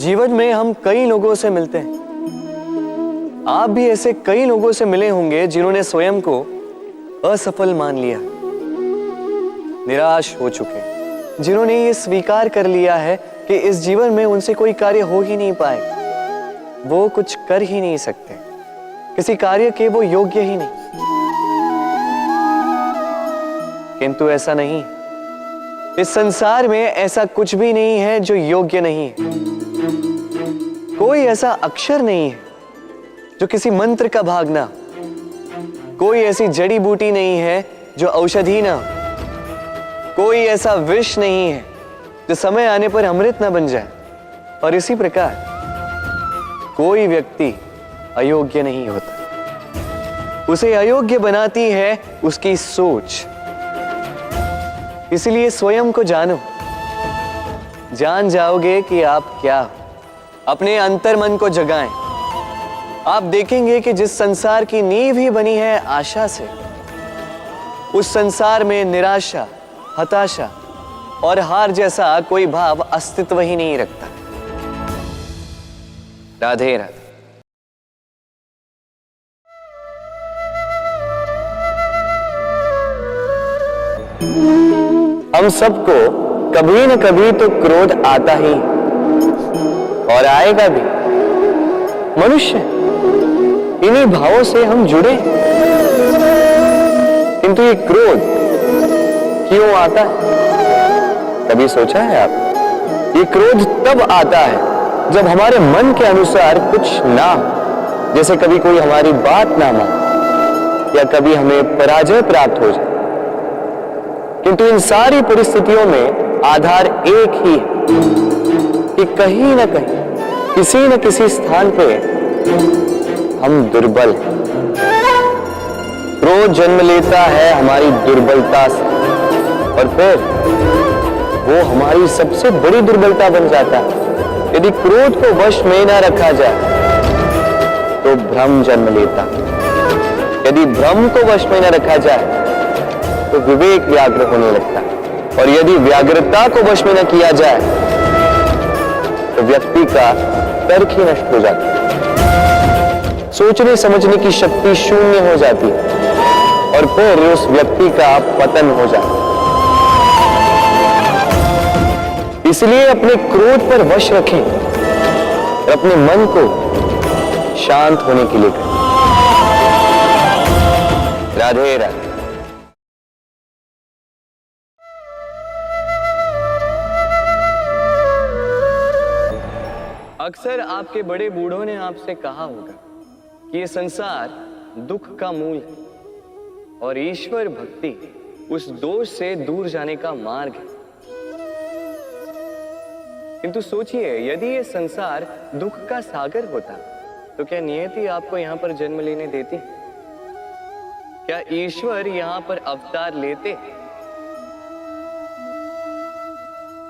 जीवन में हम कई लोगों से मिलते हैं। आप भी ऐसे कई लोगों से मिले होंगे जिन्होंने स्वयं को असफल मान लिया, निराश हो चुके, जिन्होंने ये स्वीकार कर लिया है कि इस जीवन में उनसे कोई कार्य हो ही नहीं पाए, वो कुछ कर ही नहीं सकते, किसी कार्य के वो योग्य ही नहीं। किंतु ऐसा नहीं, इस संसार में ऐसा कुछ भी नहीं है जो योग्य नहीं है। कोई ऐसा अक्षर नहीं है जो किसी मंत्र का भाग ना, कोई ऐसी जड़ी बूटी नहीं है जो औषधि ना, कोई ऐसा विष नहीं है जो समय आने पर अमृत ना बन जाए। और इसी प्रकार कोई व्यक्ति अयोग्य नहीं होता, उसे अयोग्य बनाती है उसकी सोच। इसलिए स्वयं को जानो, जान जाओगे कि आप क्या हो। अपने अंतर्मन को जगाएं। आप देखेंगे कि जिस संसार की नींव ही बनी है आशा से, उस संसार में निराशा, हताशा और हार जैसा कोई भाव अस्तित्व ही नहीं रखता। राधे राधे। हम सबको कभी न कभी तो क्रोध आता ही और आएगा भी। मनुष्य, इन्हीं भावों से हम जुड़े। किंतु ये क्रोध क्यों आता है, कभी सोचा है आप? ये क्रोध तब आता है जब हमारे मन के अनुसार कुछ ना हो, जैसे कभी कोई हमारी बात ना माने या कभी हमें पराजय प्राप्त हो जाए। किंतु इन सारी परिस्थितियों में आधार एक ही है कि कहीं ना कहीं, किसी न किसी स्थान पे हम दुर्बल हैं। क्रोध जन्म लेता है हमारी दुर्बलता से और फिर वो हमारी सबसे बड़ी दुर्बलता बन जाता है। यदि क्रोध को वश में ना रखा जाए तो भ्रम जन्म लेता है। यदि भ्रम को वश में न रखा जाए तो विवेक व्याग्र होने लगता है, और यदि व्याग्रता को वश में न किया जाए तो व्यक्ति का तर्क ही नष्ट हो जाता है, सोचने समझने की शक्ति शून्य हो जाती है और फिर उस व्यक्ति का पतन हो जाता है। इसलिए अपने क्रोध पर वश रखें और अपने मन को शांत होने के लिए करें। राधे राधे। अक्सर आपके बड़े बूढ़ों ने आपसे कहा होगा कि ये संसार दुख का मूल है और ईश्वर भक्ति उस दोष से दूर जाने का मार्ग है। किंतु सोचिए, यदि ये संसार दुख का सागर होता तो क्या नियति आपको यहां पर जन्म लेने देती? क्या ईश्वर यहां पर अवतार लेते?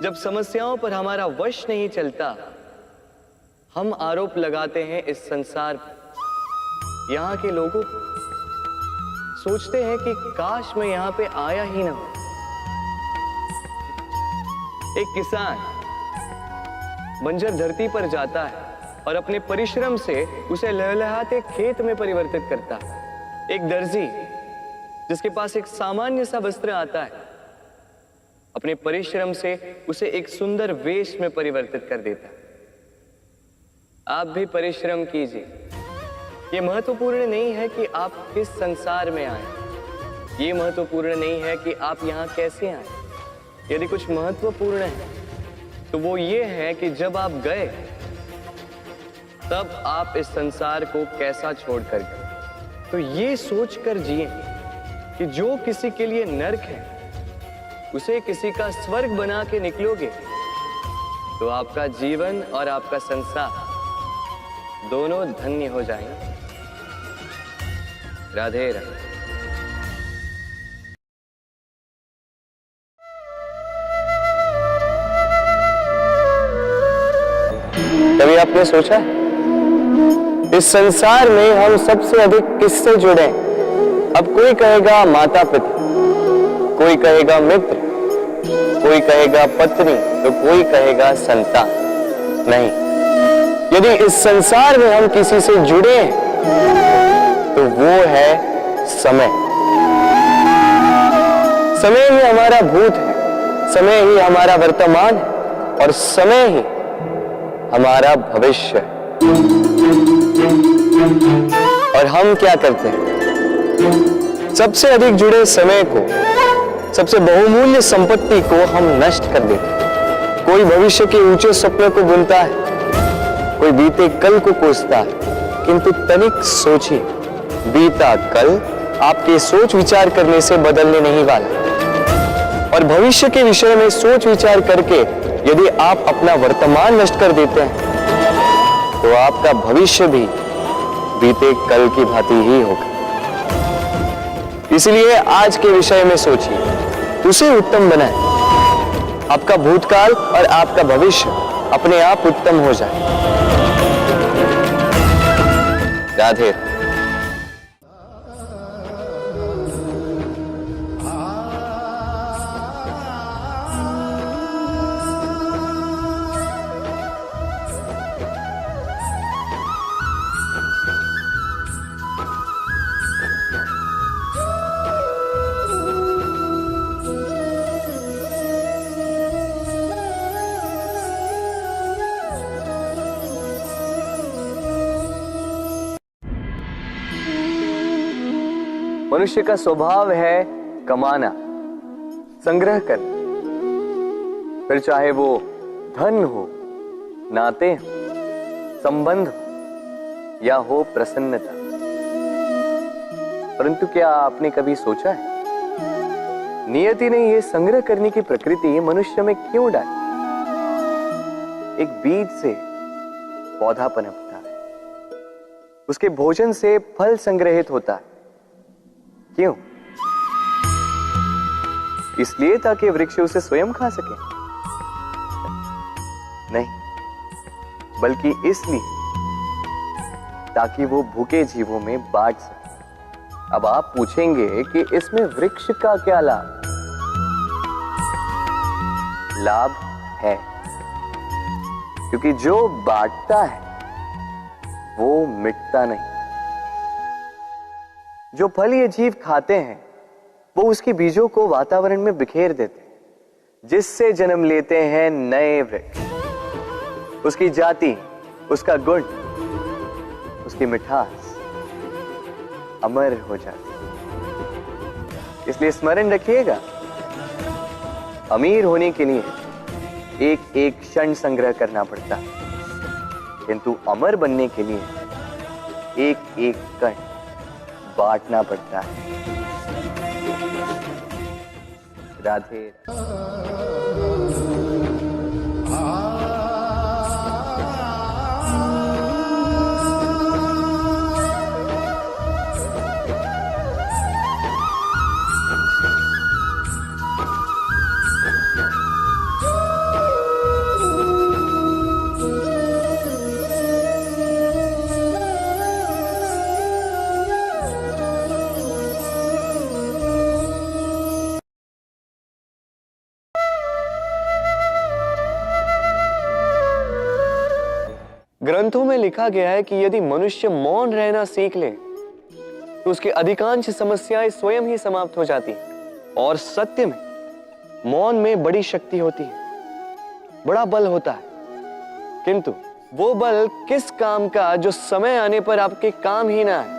जब समस्याओं पर हमारा वश नहीं चलता, हम आरोप लगाते हैं इस संसार पर, यहाँ के लोगों को। सोचते हैं कि काश मैं यहाँ पे आया ही ना हो। एक किसान बंजर धरती पर जाता है और अपने परिश्रम से उसे लहलहाते खेत में परिवर्तित करता है। एक दर्जी जिसके पास एक सामान्य सा वस्त्र आता है, अपने परिश्रम से उसे एक सुंदर वेश में परिवर्तित कर देता है। आप भी परिश्रम कीजिए। ये महत्वपूर्ण नहीं है कि आप किस संसार में आए, ये महत्वपूर्ण नहीं है कि आप यहाँ कैसे आए। यदि कुछ महत्वपूर्ण है तो वो ये है कि जब आप गए तब आप इस संसार को कैसा छोड़कर गए। तो ये सोचकर जिए कि जो किसी के लिए नरक है उसे किसी का स्वर्ग बना के निकलोगे तो आपका जीवन और आपका संसार दोनों धन्य हो जाएंगे। राधे राधे। कभी आपने सोचा इस संसार में हम सबसे अधिक किससे जुड़े? अब कोई कहेगा माता पिता, कोई कहेगा मित्र, कोई कहेगा पत्नी, तो कोई कहेगा संतान। नहीं, यदि इस संसार में हम किसी से जुड़े हैं तो वो है समय। समय ही हमारा भूत है, समय ही हमारा वर्तमान है और समय ही हमारा भविष्य है। और हम क्या करते हैं? सबसे अधिक जुड़े समय को, सबसे बहुमूल्य संपत्ति को हम नष्ट कर देते हैं। कोई भविष्य के ऊंचे सपनों को बुनता है, कोई बीते कल को कोसता है, किंतु तनिक सोचिए, बीता कल आपके सोच विचार करने से बदलने नहीं वाला। और भविष्य के विषय में सोच विचार करके यदि आप अपना वर्तमान नष्ट कर देते हैं तो आपका भविष्य भी बीते कल की भांति ही होगा। इसलिए आज के विषय में सोचिए, उसे उत्तम बनाएं। आपका भूतकाल और आपका भविष्य अपने आप उत्तम हो जाए। राधे। मनुष्य का स्वभाव है कमाना, संग्रह करना, फिर चाहे वो धन हो, नाते हो, संबंध हो या हो प्रसन्नता। परंतु क्या आपने कभी सोचा है, नियति ने ये संग्रह करने की प्रकृति मनुष्य में क्यों डाली? एक बीज से पौधा पनपता है, उसके भोजन से फल संग्रहित होता है। क्यों? इसलिए ताकि वृक्ष उसे स्वयं खा सके? नहीं, बल्कि इसलिए ताकि वो भूखे जीवों में बांट सके। अब आप पूछेंगे कि इसमें वृक्ष का क्या लाभ? लाभ है, क्योंकि जो बांटता है वो मिटता नहीं। जो फल ये जीव खाते हैं वो उसकी बीजों को वातावरण में बिखेर देते हैं, जिससे जन्म लेते हैं नए वृक्ष। उसकी जाति, उसका गुण, उसकी मिठास अमर हो जाती है। इसलिए स्मरण रखिएगा, अमीर होने के लिए एक एक क्षण संग्रह करना पड़ता है, किंतु अमर बनने के लिए एक एक कण बांटना पड़ता है। राधे। ग्रंथों में लिखा गया है कि यदि मनुष्य मौन रहना सीख ले तो उसकी अधिकांश समस्याएं स्वयं ही समाप्त हो जाती हैं। और सत्य में मौन में बड़ी शक्ति होती है, बड़ा बल होता है, किंतु वो बल किस काम का जो समय आने पर आपके काम ही ना आए?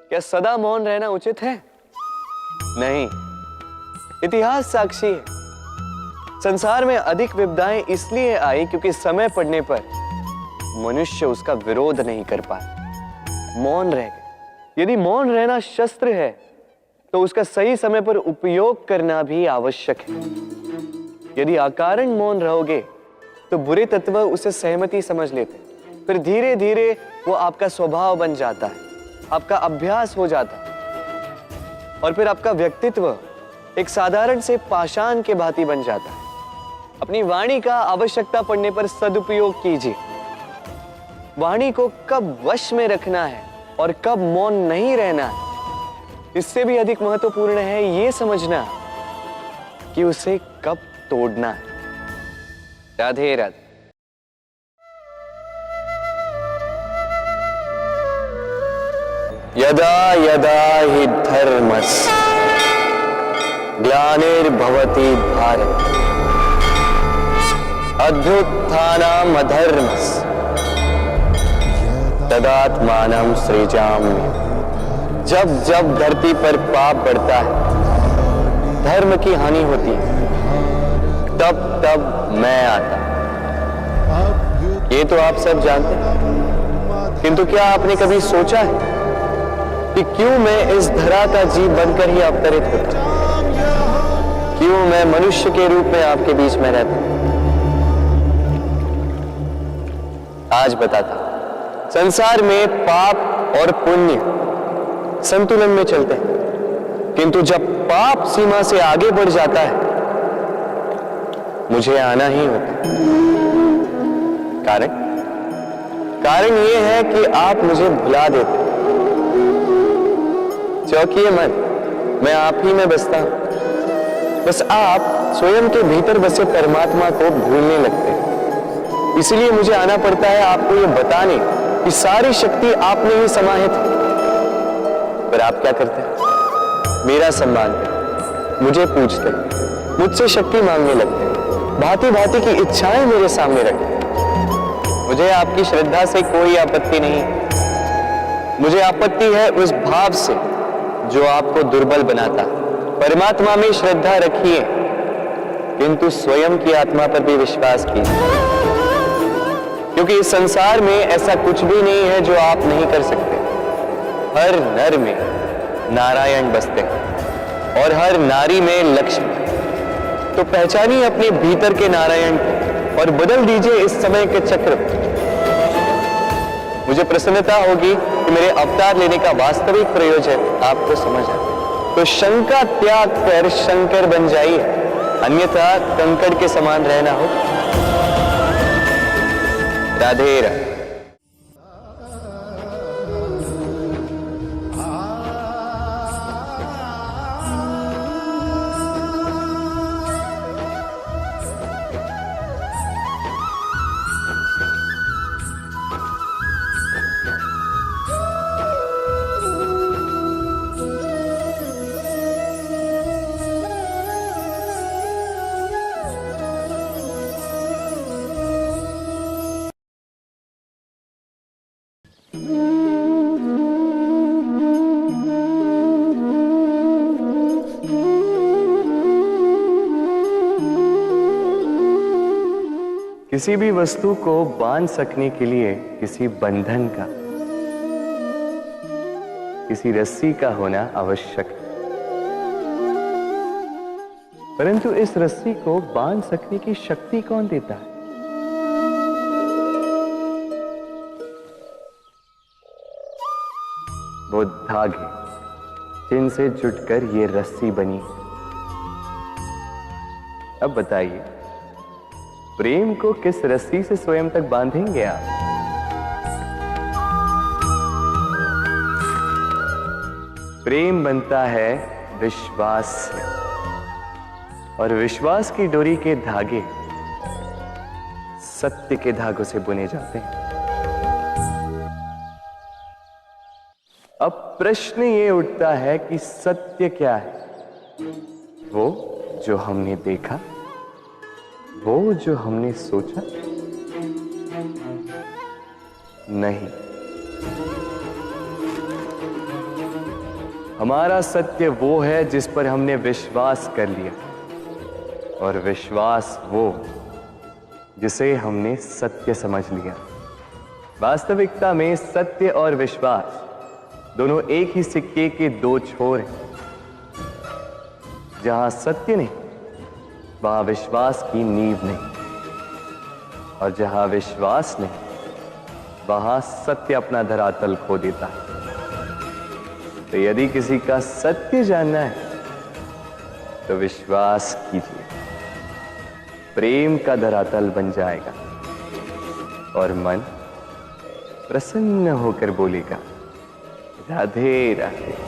क्या सदा मौन रहना उचित है? नहीं। इतिहास साक्षी है, संसार में अधिक विपदाएं इसलिए आई क्योंकि समय पड़ने पर मनुष्य उसका विरोध नहीं कर पाया, मौन रह गए। यदि मौन रहना शस्त्र है तो उसका सही समय पर उपयोग करना भी आवश्यक है। यदि अकारण मौन रहोगे तो बुरे तत्व उसे सहमति समझ लेते, फिर धीरे धीरे वो आपका स्वभाव बन जाता है, आपका अभ्यास हो जाता है, और फिर आपका व्यक्तित्व एक साधारण से पाषाण के भांति बन जाता है। अपनी वाणी का आवश्यकता पड़ने पर सदुपयोग कीजिए। वाणी को कब वश में रखना है और कब मौन नहीं रहना है, इससे भी अधिक महत्वपूर्ण है यह समझना कि उसे कब तोड़ना है। राधे राधे। यदा यदा हि धर्मस्य ग्लानिर्भवति भारत अभ्युत्थानम् अधर्मस्य तदात्मानं सृजाम्यहम्। जब जब धरती पर पाप बढ़ता है, धर्म की हानि होती है, तब तब मैं आता। ये तो आप सब जानते हैं, किंतु क्या आपने कभी सोचा है कि क्यों मैं इस धरा का जीव बनकर ही अवतरित होता हूं? क्यों मैं मनुष्य के रूप में आपके बीच में रहता हूं? आज बताता हूं। संसार में पाप और पुण्य संतुलन में चलते हैं, किंतु जब पाप सीमा से आगे बढ़ जाता है, मुझे आना ही होता है। कारण यह है कि आप मुझे भुला देते। चौकिए मन, मैं आप ही में बसता हूं। बस आप स्वयं के भीतर बसे परमात्मा को भूलने लगते हैं। इसलिए मुझे आना पड़ता है आपको यह बताने कि सारी शक्ति आप में ही समाहित है। पर आप क्या करते हैं? मेरा सम्मान करते, मुझे पूछते, मुझसे शक्ति मांगने लगते, भांति भांति की इच्छाएं मेरे सामने रखते। मुझे आपकी श्रद्धा से कोई आपत्ति नहीं, मुझे आपत्ति है उस भाव से जो आपको दुर्बल बनाता। परमात्मा में श्रद्धा रखिए, किंतु स्वयं की आत्मा पर भी विश्वास कीजिए, क्योंकि इस संसार में ऐसा कुछ भी नहीं है जो आप नहीं कर सकते। हर नर में नारायण बसते हैं और हर नारी में लक्ष्मी। तो पहचानिए अपने भीतर के नारायण को और बदल दीजिए इस समय के चक्र को। मुझे प्रसन्नता होगी कि मेरे अवतार लेने का वास्तविक प्रयोजन आपको समझ आए। तो शंका त्याग कर शंकर बन जाइए, अन्यथा कंकड़ के समान रहना हो। राधे राधे। किसी भी वस्तु को बांध सकने के लिए किसी बंधन का, किसी रस्सी का होना आवश्यक है, परंतु इस रस्सी को बांध सकने की शक्ति कौन देता है? वो धागे जिनसे जुटकर ये रस्सी बनी। अब बताइए, प्रेम को किस रस्सी से स्वयं तक बांधेंगे आप? प्रेम बनता है विश्वास से, और विश्वास की डोरी के धागे सत्य के धागों से बुने जाते हैं। अब प्रश्न ये उठता है कि सत्य क्या है? वो जो हमने देखा, वो जो हमने सोचा? नहीं, हमारा सत्य वो है जिस पर हमने विश्वास कर लिया, और विश्वास वो जिसे हमने सत्य समझ लिया। वास्तविकता में सत्य और विश्वास दोनों एक ही सिक्के के दो छोर हैं। जहां सत्य नहीं, वहां विश्वास की नींव नहीं, और जहां विश्वास नहीं, वहां सत्य अपना धरातल खो देता है। तो यदि किसी का सत्य जानना है तो विश्वास कीजिए, प्रेम का धरातल बन जाएगा और मन प्रसन्न होकर बोलेगा, राधे राधे।